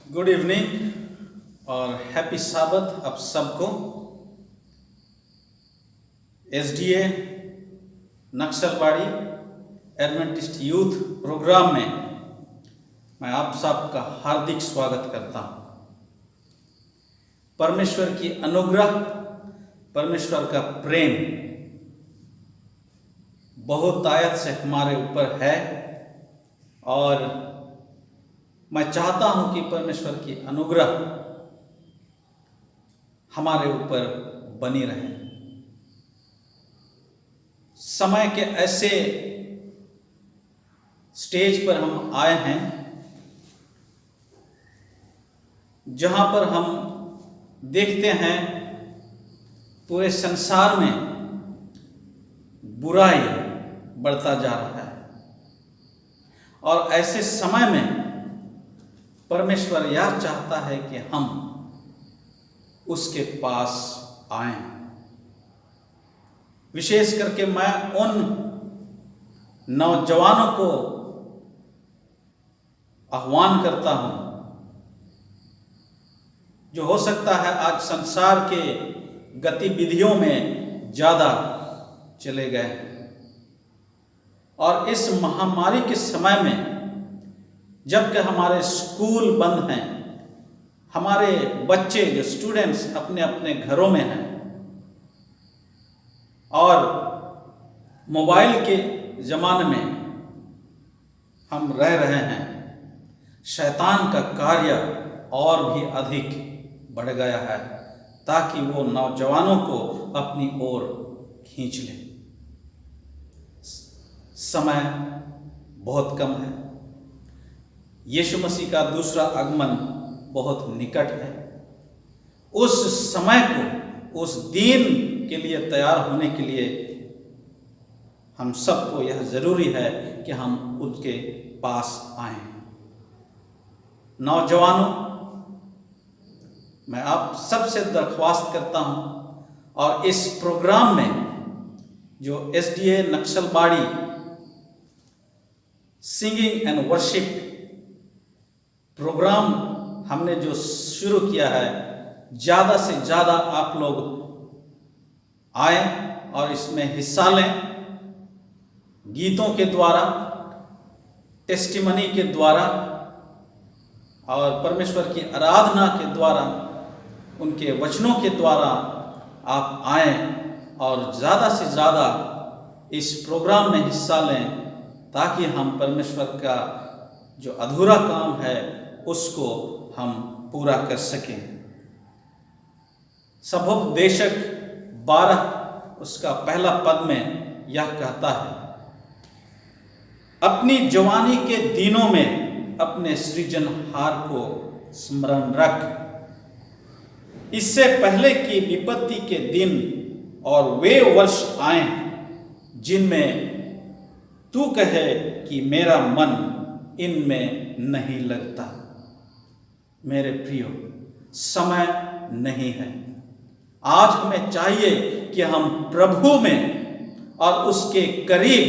Good evening और happy Sabbath आप सबको। SDA Naxalbari Adventist youth program में मैं आप सबका हार्दिक स्वागत करता हूँ। परमेश्वर की अनुग्रह, परमेश्वर का प्रेम बहुतायत से हमारे ऊपर है और मैं चाहता हूं कि परमेश्वर की अनुग्रह हमारे ऊपर बनी रहे। समय के ऐसे स्टेज पर हम आए हैं जहां पर हम देखते हैं पूरे संसार में बुराई बढ़ता जा रहा है और ऐसे समय में परमेश्वर यह चाहता है कि हम उसके पास आएं। विशेष करके मैं उन नौजवानों को आह्वान करता हूं जो हो सकता है आज संसार के गतिविधियों में ज्यादा चले गए और इस महामारी के समय में जबकि हमारे स्कूल बंद हैं, हमारे बच्चे जो स्टूडेंट्स अपने अपने घरों में हैं और मोबाइल के ज़माने में हम रह रहे हैं, शैतान का कार्य और भी अधिक बढ़ गया है ताकि वो नौजवानों को अपनी ओर खींच ले। समय बहुत कम है, यीशु मसीह का दूसरा आगमन बहुत निकट है। उस समय को, उस दिन के लिए तैयार होने के लिए हम सबको यह जरूरी है कि हम उनके पास आएं। नौजवानों, मैं आप सबसे दरख्वास्त करता हूं और इस प्रोग्राम में जो SDA Naxalbari singing and worship program हमने जो शुरू किया है, ज़्यादा से ज़्यादा आप लोग आए और इसमें हिस्सा लें। गीतों के द्वारा, टेस्टिमनी के द्वारा और परमेश्वर की आराधना के द्वारा, उनके वचनों के द्वारा आप आए और ज़्यादा से ज़्यादा इस प्रोग्राम में हिस्सा लें ताकि हम परमेश्वर का जो अधूरा काम है उसको हम पूरा कर सकें। सभोपदेशक 12 उसका पहला पद में यह कहता है, अपनी जवानी के दिनों में अपने सृजनहार को स्मरण रख, इससे पहले कि विपत्ति के दिन और वे वर्ष आए जिनमें तू कहे कि मेरा मन इनमें नहीं लगता। मेरे प्रियो, समय नहीं है। आज हमें चाहिए कि हम प्रभु में और उसके करीब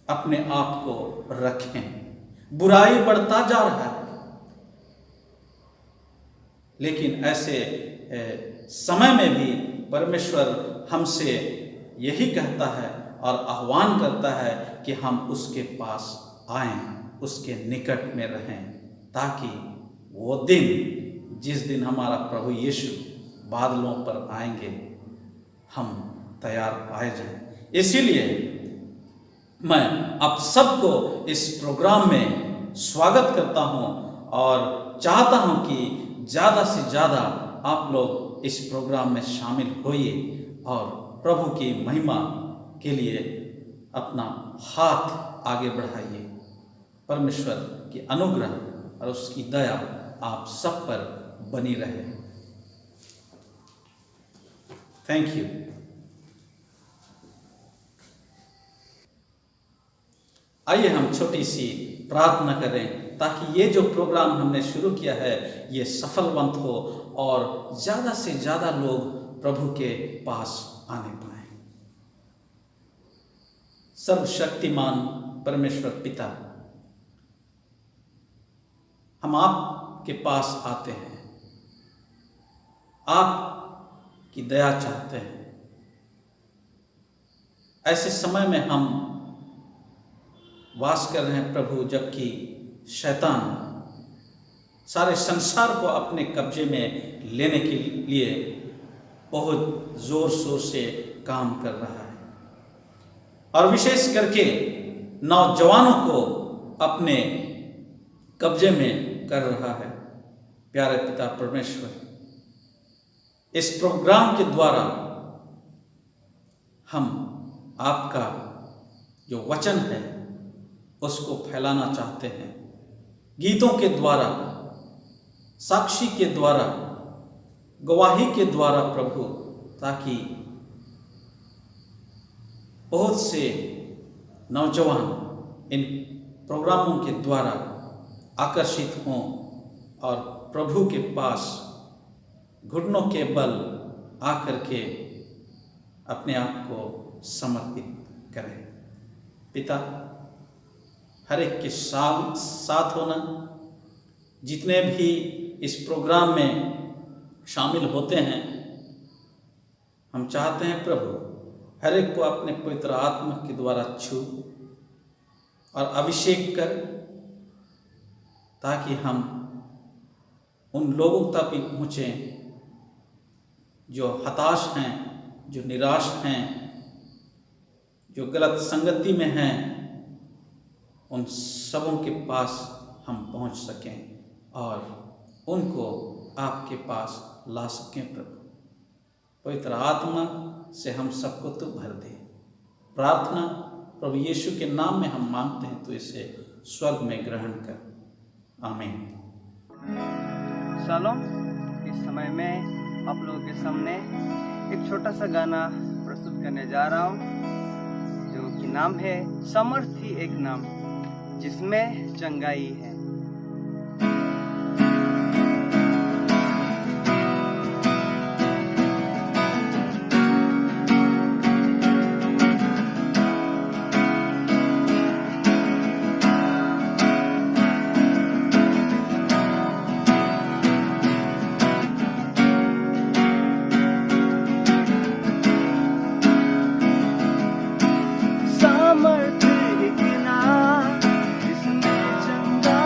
अपने आप को रखें। बुराई बढ़ता जा रहा है, लेकिन ऐसे समय में भी परमेश्वर हमसे यही कहता है और आह्वान करता है कि हम उसके पास आएं, उसके निकट में रहें ताकि वो दिन जिस दिन हमारा प्रभु यीशु बादलों पर आएंगे हम तैयार पाए जाएं। इसीलिए मैं आप सबको इस प्रोग्राम में स्वागत करता हूं और चाहता हूं कि ज़्यादा से ज़्यादा आप लोग इस प्रोग्राम में शामिल होइए और प्रभु की महिमा के लिए अपना हाथ आगे बढ़ाइए। परमेश्वर की अनुग्रह और उसकी दया आप सब पर बनी रहे। Thank you. आइए हम छोटी सी प्रार्थना करें ताकि ये जो प्रोग्राम हमने शुरू किया है ये सफलवंत हो और ज़्यादा से ज़्यादा लोग प्रभु के पास आने पाएं। सर्वशक्तिमान परमेश्वर पिता, हम आपके पास आते हैं, आप की दया चाहते हैं। ऐसे समय में हम वास कर रहे हैं प्रभु, जबकि शैतान सारे संसार को अपने कब्जे में लेने के लिए बहुत जोर शोर से काम कर रहा है, और विशेष करके नौजवानों को अपने कब्जे में कर रहा है। प्यारे पिता परमेश्वर, इस प्रोग्राम के द्वारा हम आपका जो वचन है उसको फैलाना चाहते हैं, गीतों के द्वारा, साक्षी के द्वारा, गवाही के द्वारा प्रभु, ताकि बहुत से नौजवान इन प्रोग्रामों के द्वारा आकर्षित हों और प्रभु के पास घुटनों के बल आकर के अपने आप को समर्पित करें। पिता, हर एक के साथ होना, जितने भी इस प्रोग्राम में शामिल होते हैं, हम चाहते हैं प्रभु हर एक को अपने पवित्र आत्मा के द्वारा छू और अभिषेक कर, ताकि हम उन लोगों तक भी पहुँचें जो हताश हैं, जो निराश हैं, जो गलत संगति में हैं, उन सबों के पास हम पहुंच सकें और उनको आपके पास ला सकें। प्रभु, पवित्र आत्मा से हम सबको तो भर दे। प्रार्थना प्रभु यीशु के नाम में हम मांगते हैं, तो इसे स्वर्ग में ग्रहण कर। आमीन। शालोम। इस समय में आप लोगों के सामने एक छोटा सा गाना प्रस्तुत करने जा रहा हूँ, जो कि नाम है समर्थ ही एक नाम जिसमें चंगाई है। समर्थ एक नाम जिसमें चंगाई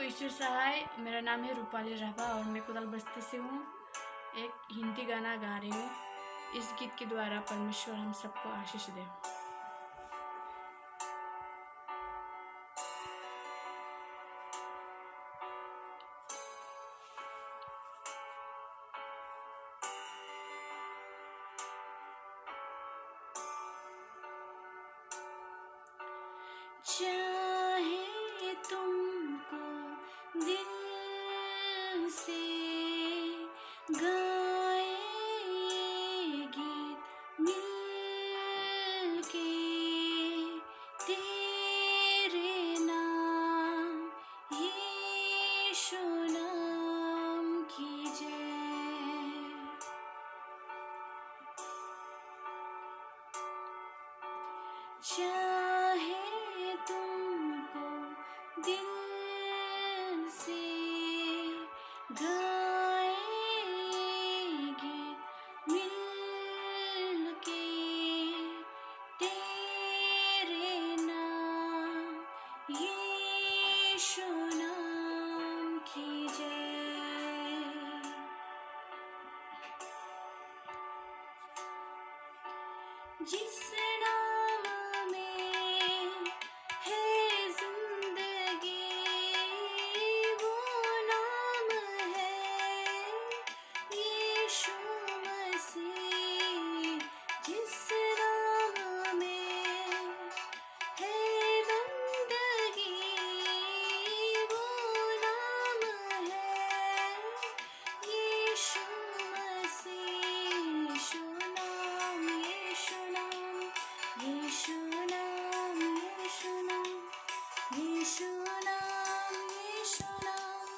ईश्वर सहाय। मेरा नाम है रूपाली राभा और मैं कोदाल बस्ती से हूँ। एक हिंदी गाना गा रही हूँ। इस गीत के द्वारा परमेश्वर हम सबको आशीष दे। चाहे तुमको दिल से गाए गीत मिलके तेरे नाम यीशु नाम की जय। चाहे तुमको दिल से गाएगी मिलके तेरे नाम यीशु नाम की जय। जिस नाम में है जिंदगी वो नाम है यीशु मसीह। जिस नाम में है बंदगी वो नाम है यीशु मसीह। यीशु नाम यीशु नाम यीशु नाम यीशु नाम यीशु नाम यीशु नाम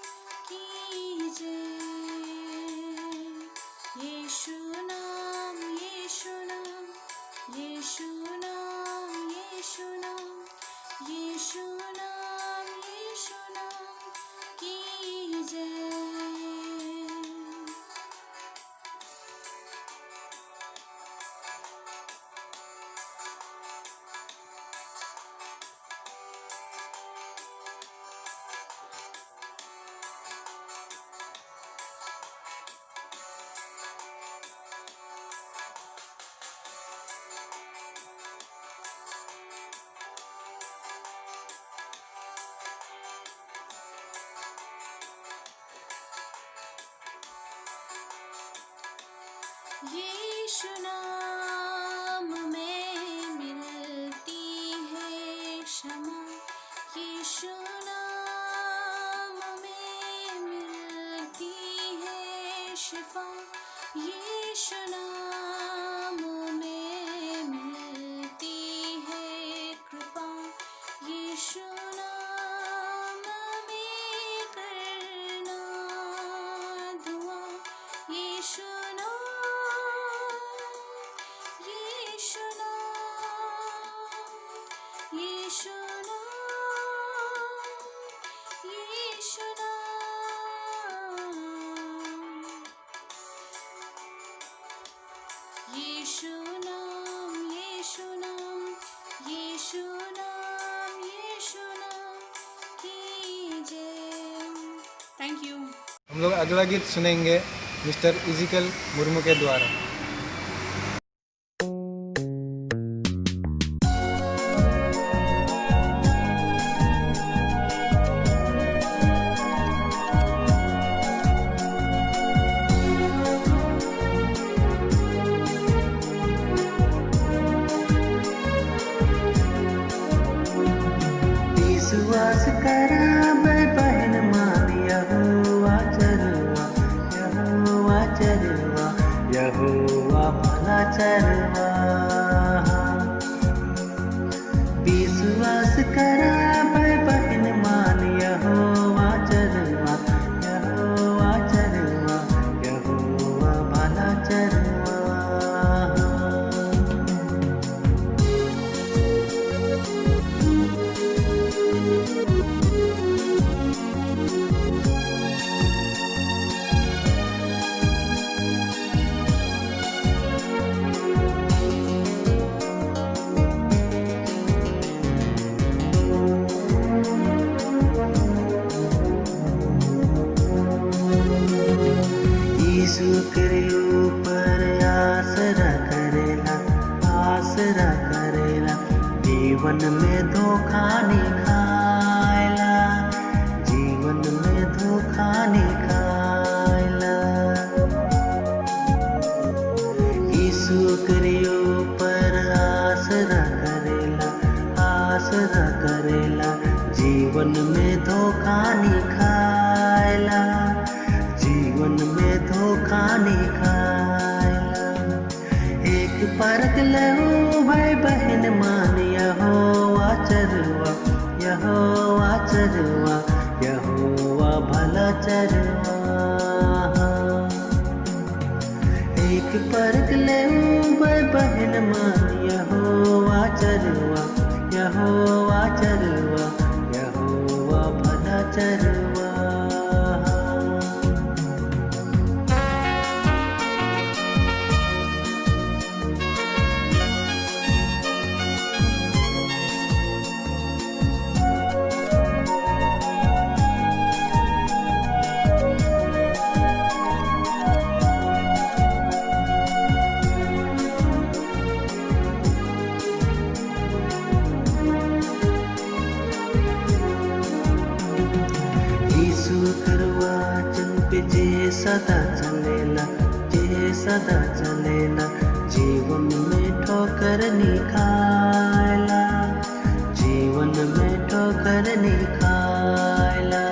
की जय। यीशु नाम यीशु नाम यीशु नाम यीशु नाम यीशु नाम यीशु नाम की जय। यीशु नाम में मिलती है क्षमा। यीशु नाम में मिलती है शिफा। यीशु नाम में मिलती है कृपा। यीशु नाम में करना दुआ। यीशु यीशु नाम यीशु नाम यीशु नाम यीशु नाम यीशु नाम यीशु नाम यीशु नाम की जय। Thank you. हम लोग अगला गीत सुनेंगे मिस्टर इजिकल मुर्मू के द्वारा। विश्वास करा बहन मान यहोवा चरवा यहोवा चरवा यहोवा भला चरवा। विश्वास करा बहन मान यहोवा चरवा यहोवा चरवा यहोवा भला चरवा। जीवन में धोखा नहीं खायला, जीवन में धोखा नहीं खायला। यीशु करियो पर आसरा करेला, आसरा करेला, जीवन में धोखा नहीं खायला, जीवन में धोखा नहीं खायला। एक परख लहो भाई बहन मान यहोवा चरवा, यहोवा चरवा, यहोवा भला चरवा। एक परख लहो भाई बहन मान यहोवा चरवा, यहोवा चरवा, यहोवा भला चरवा। जे सदा चलेला, जे सदा चलेला, जीवन में ठोकर नहीं खायला, जीवन में ठोकर नहीं खायला।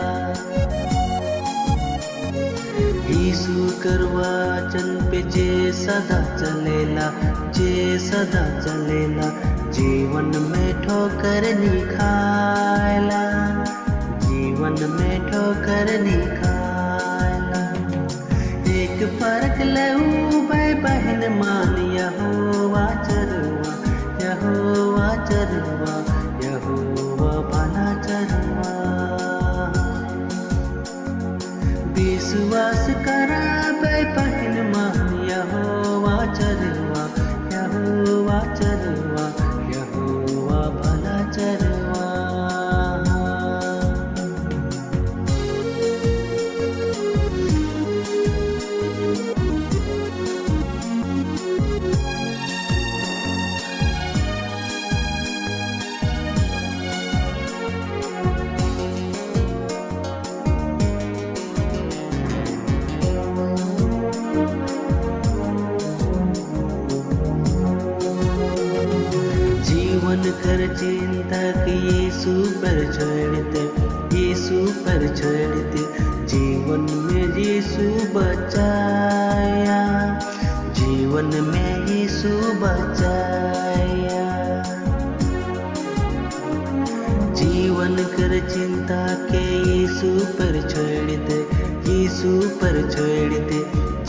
यीशु करवा चल पे जे सदा चलेला, जे सदा चलेला, जीवन में ठोकर नहीं खायला, जीवन में ठोकर नहीं खायला। एक परख लहू भाई बहन मान यहोवा चरवा, यहोवा चरवा, यहोवा भला चरवा। विश्वास करा भाई बहन मान यहोवा चरवा, यहोवा चरवा, यहोवा भला चरवा। जीवन कर चिंता कि यीशु पर छोड़ दे, यीशु पर छोड़ दे, जीवन में यीशु बचाया, जीवन में यीशु बचाया। जीवन कर चिंता के यीशु पर छोड़ दे, यीशु पर छोड़ दे,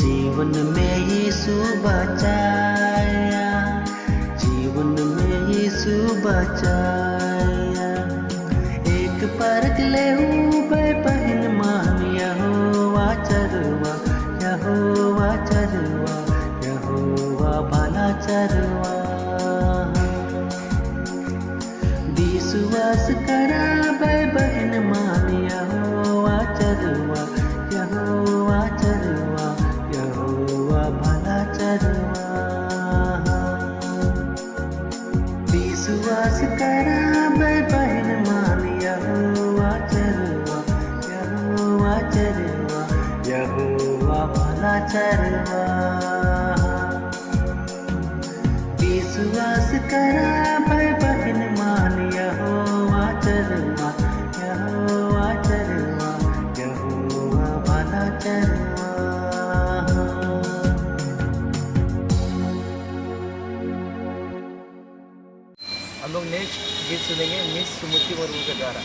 जीवन में यीशु बचाया, जीवन में यीशु बचाया। एक परख लेहू भाई बहन मान यहोवा चरवा, यहोवा चरवा, यहोवा भला चरवा। विश्वास करा भाई बहन मान यहोवा चरवा, यहोवा चरवा, यहोवा भला चरवा। विश्वास करा भाई बहन मान यहोवा चरवा, यहोवा चरवा, यहोवा भला चरवा। विश्वास करा भाई बहन मान यहोवा चरवा, यहोवा चरवा, यहोवा भला चरवा। हम लोग नेक्स्ट गीत सुनेंगे मिस सुमति मुर्मू के द्वारा।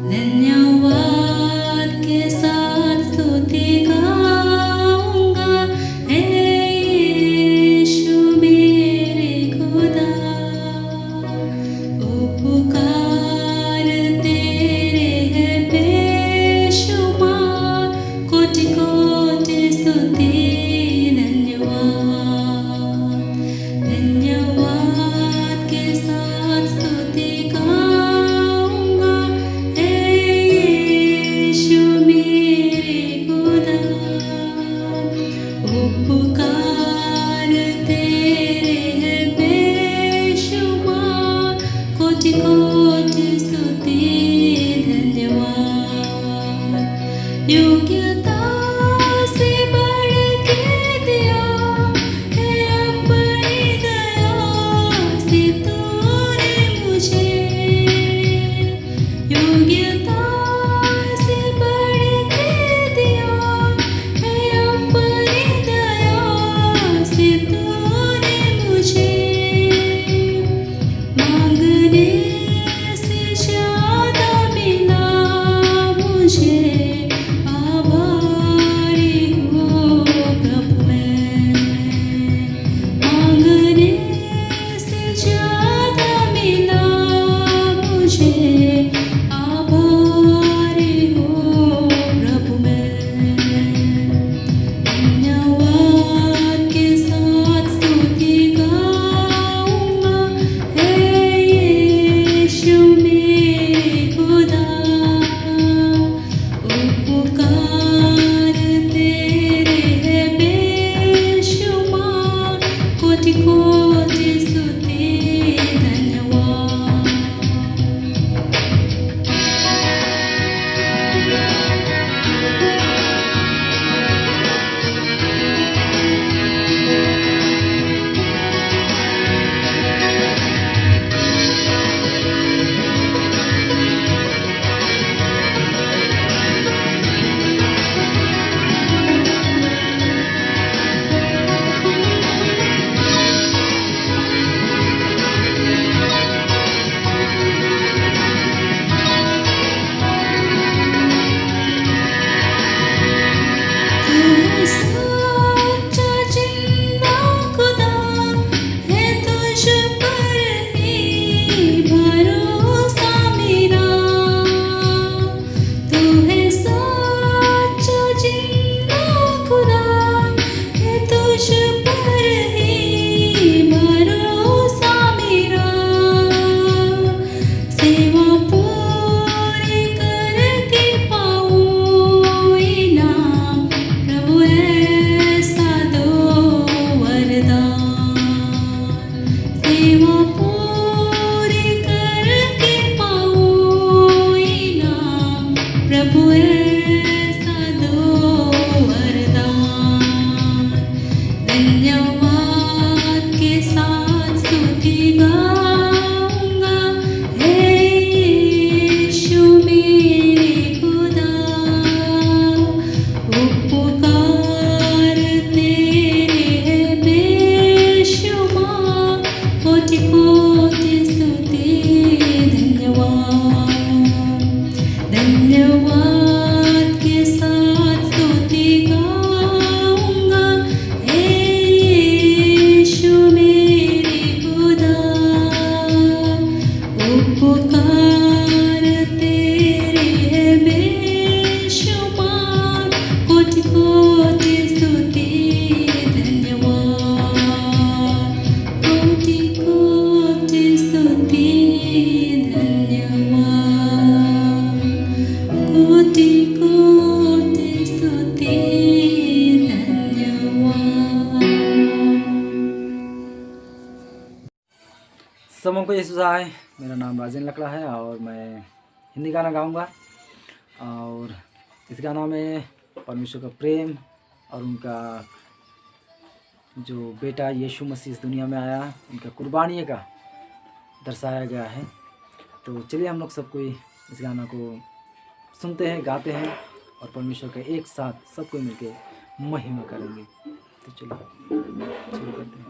धन्यवाद के साथ स्तुति गाऊंगा, योग्यता से बढ़ के दिया है अपनी दया से तूने मुझे। योग्यता से बढ़ के दिया है अपनी दया से तूने मुझे। मांगने से ज्यादा मिला मुझे, आभारी हूँ प्रभु मैं। मांगने से ज्यादा मिला मुझे, आभारी हूँ प्रभु मैं। धन्यवाद के साथ स्तुति गाऊंगा, हे यीशु मेरे खुदा। उपकार तेरे है बेशुमार, कोटि कोटि स्तुति धन्यवाद। तू सच्चा जिंदा खुदा है, तुझ पर ही भरोसा मेरा। तू है सच्चा जिंदा खुदा है, तुझ पर ही भरोसा मेरा। सेवा पूरी करके पाऊँ इनाम, प्रभु ऐसा दो वरदान। सेवा पूरी करके पाऊँ इनाम, प्रभु ऐसा दो वरदान। धन्यवाद के साथ स्तुति गाऊंगा, हे यीशु मेरे खुदा। उपकार तेरे है बेशुमार, कोटि कोटि स्तुति धन्यवाद। धन्यवाद के साथ स्तुति गाऊंगा, हे यीशु मेरे खुदा। उपकार तेरे है बेशुमार, कोटि कोटि स्तुति धन्यवाद। कोटि कोटि स्तुति धन्यवाद। कोटि कोटि स्तुति धन्यवाद। समों को यीशु आए। मेरा नाम राजेंद्र लकड़ा है और मैं हिंदी गाना गाऊंगा। और इस गाना में परमेश्वर का प्रेम और उनका जो बेटा यीशु मसीह इस दुनिया में आया, उनका कुर्बानी का दर्शाया गया है। तो चलिए हम लोग सब कोई इस गाना को सुनते हैं, गाते हैं और परमेश्वर का एक साथ सब कोई मिलके महिमा करेंगे। तो चलिए शुरू करते हैं।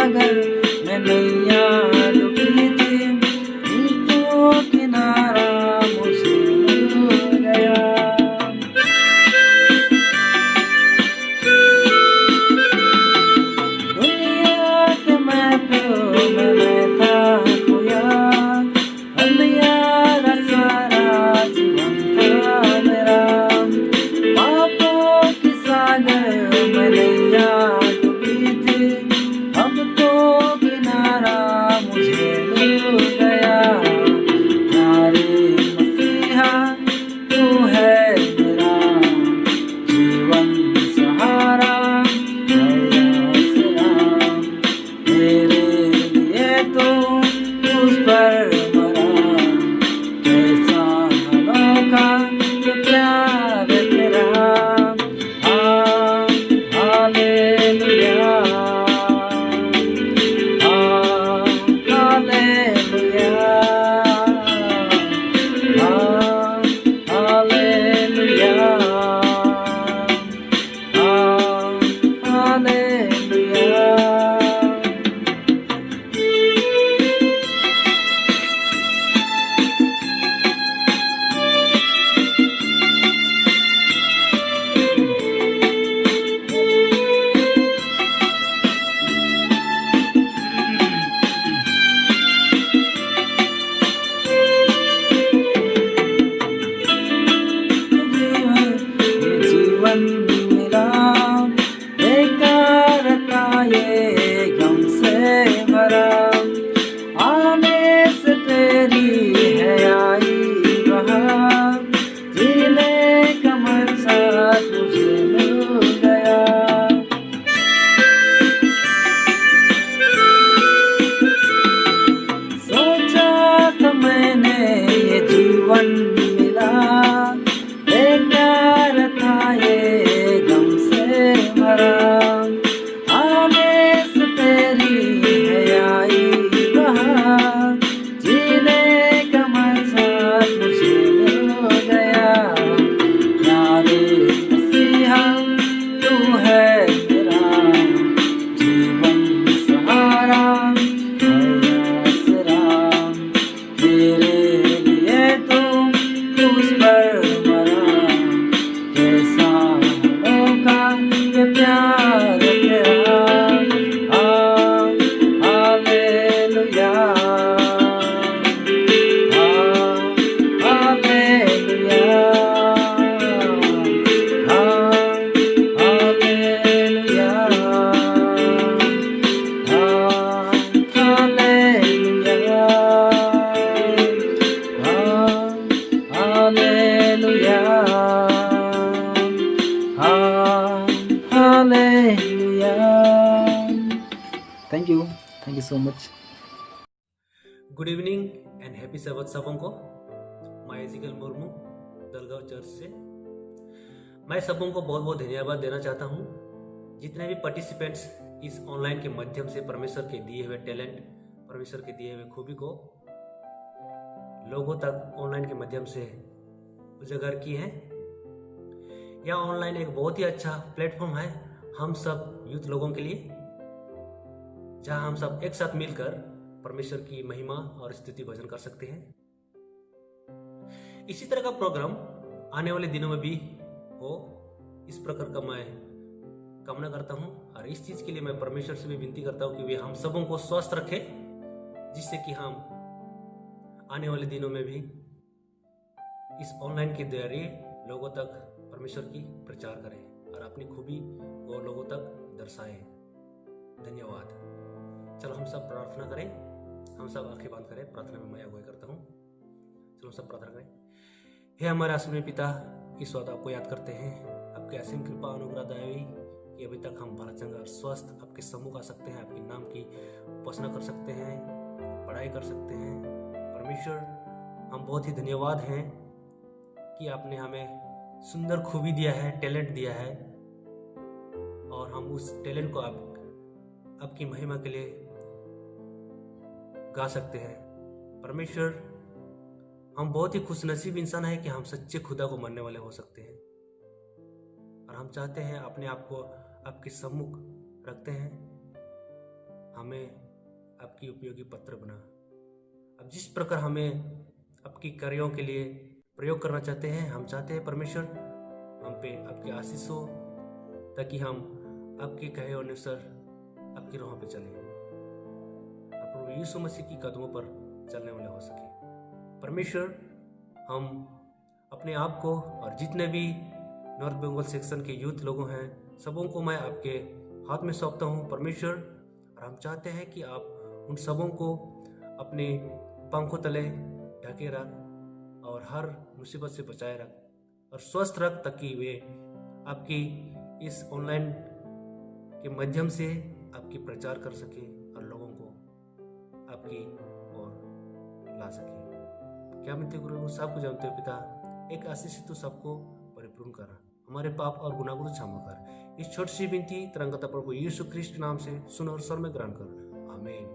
सागर में नैया डूबी थी, तो किनारा मुझे मिल गया। दुनिया के महफिल में मैं था खोया, अंधियारा सारा जीवन था मेरा। पापों की सागर में नैया डूबी थी, अब तो किनारा मुझे मिल गया। प्यारे मसीहा तू है मेरा जीवन सहारा, आसरा मेरे लिए तो उस पर मरा। कैसा अनोखा ये प्यार तेरा, हालेलुया, हालेलुया, हालेलुया, हालेलुया। ये जीवन मिला बेकार था, ये गम से भरा। आने से तेरी है आई बहार, जीने का मकसद मुझे मिल गया। सोचा था मैंने ये जीवन मिला बेकार था, ये गम से भरा। आने से तेरी है आई बहार, जीने का मकसद मुझे मिल गया। प्यारे मसीहा तू है मेरा जीवन सहारा, आसरा मेरे लिए तो उस पर मरा। कैसा अनोखा ये प्यार तेरा, hallelujah, hallelujah, hallelujah, hallelujah, hallelujah. Thank you so much. Good evening and happy sabbath सबों को। मैं एजिकल मुर्मू दलगांव चर्च से। मैं सबों को बहुत बहुत धन्यवाद देना चाहता हूँ, जितने भी पार्टिसिपेंट्स इस ऑनलाइन के माध्यम से परमेश्वर के दिए हुए टैलेंट, परमेश्वर के दिए हुए खूबी को लोगों तक ऑनलाइन के माध्यम से उजागर किए हैं। यह ऑनलाइन एक बहुत ही अच्छा प्लेटफॉर्म है हम सब यूथ लोगों के लिए, जहां हम सब एक साथ मिलकर परमेश्वर की महिमा और स्तुति भजन कर सकते हैं। इसी तरह का प्रोग्राम आने वाले दिनों में भी हो, इस प्रकार का मैं कामना करता हूं। और इस चीज के लिए मैं परमेश्वर से भी विनती करता हूं कि वे हम सबों को स्वस्थ रखे, जिससे कि हम आने वाले दिनों में भी इस ऑनलाइन के जरिए लोगों तक परमेश्वर की प्रचार करें और अपनी खूबी को लोगों तक दर्शाएं। धन्यवाद। चलो हम सब प्रार्थना करें, हम सब आंखें बंद करें, प्रार्थना में मैं अगुवाई करता हूँ। चलो सब प्रार्थना करें। हे हमारे आसमानी पिता, इस वक्त आपको याद करते हैं, आपके असीम कृपा अनुग्रह दयावी कि अभी तक हम भला चंगा और स्वस्थ आपके सम्मुख आ सकते हैं, आपके नाम की उपासना कर सकते हैं, पढ़ाई कर सकते हैं। परमेश्वर, हम बहुत ही धन्यवाद हैं कि आपने हमें सुंदर खूबी दिया है, टैलेंट दिया है, और हम उस टैलेंट को आपकी महिमा के लिए गा सकते हैं। परमेश्वर, हम बहुत ही खुशनसीब इंसान हैं कि हम सच्चे खुदा को मानने वाले हो सकते हैं, और हम चाहते हैं अपने आप को आपके सम्मुख रखते हैं। हमें आपकी उपयोगी पत्र बना। अब जिस प्रकार हमें आपकी कार्यों के लिए प्रयोग करना चाहते हैं, हम चाहते हैं परमेश्वर हम पे आपकी आशीष हो, ताकि हम आपके कहे अनुसार आपकी राह पे चलें और प्रभु यीशु मसीह की कदमों पर चलने वाले हो सके। परमेश्वर हम अपने आप को और जितने भी नॉर्थ बंगाल सेक्शन के यूथ लोगों हैं सबों को मैं आपके हाथ में सौंपता हूँ परमेश्वर, और हम चाहते हैं कि आप उन सबों को अपने पंखों तले ढके रख और हर मुसीबत से बचाए रख और स्वस्थ रख, ताकि वे आपकी इस ऑनलाइन के माध्यम से आपकी प्रचार कर सके और लोगों को आपकी ओर ला सके। क्या मिलते गुरु साहब को जानते हो पिता, एक आशीष तो सबको परिपूर्ण कर, हमारे पाप और गुनाह को क्षमा कर। इस छोटी सी विनती तरंगता प्रभु यीशु ख्रिस्ट नाम से सुन और स्वर में ग्रहण कर, आमीन।